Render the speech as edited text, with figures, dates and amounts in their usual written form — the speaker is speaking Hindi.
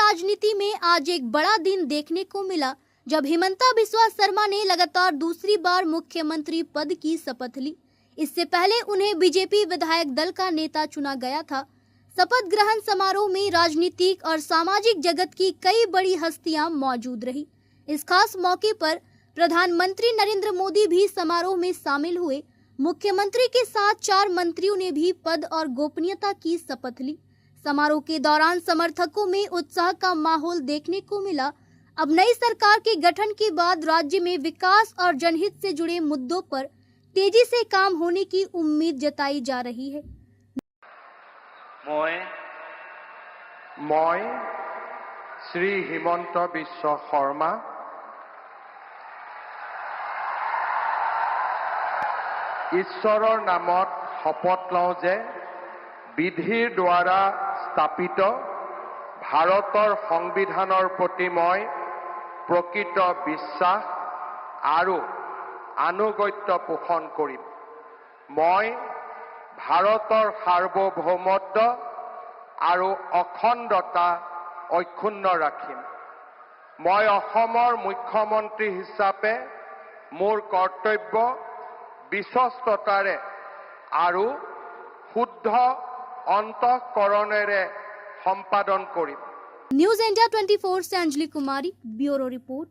राजनीति में आज एक बड़ा दिन देखने को मिला जब हिमंता बिस्वा शर्मा ने लगातार दूसरी बार मुख्यमंत्री पद की शपथ ली। इससे पहले उन्हें बीजेपी विधायक दल का नेता चुना गया था। शपथ ग्रहण समारोह में राजनीतिक और सामाजिक जगत की कई बड़ी हस्तियां मौजूद रही। इस खास मौके पर प्रधानमंत्री नरेंद्र मोदी भी समारोह में शामिल हुए। मुख्यमंत्री के साथ 4 मंत्रियों ने भी पद और गोपनीयता की शपथ ली। समारोह के दौरान समर्थकों में उत्साह का माहौल देखने को मिला। अब नई सरकार के गठन के बाद राज्य में विकास और जनहित से जुड़े मुद्दों पर तेजी से काम होने की उम्मीद जताई जा रही है। मैं श्री हिमंत बिस्वा शर्मा ईश्वरर नामत शपथ लওঁ जे विधिर द्वारा स्थापित भारतर संविधानर प्रति मैं प्रकृत विश्वास आरु आनुगत्य पोषण करिम। मैं भारतर सार्वभौमत्व आरु अखंडता अक्षुण्ण राखिम। मैं असमर मुख्यमंत्री हिसापे मोर कर्तव्य विश्वस्ततारे आरु शुद्ध अंतःकरणेरे सम्पादन करिम। न्यूज़ इंडिया 24 से अंजलि कुमारी, ब्यूरो रिपोर्ट।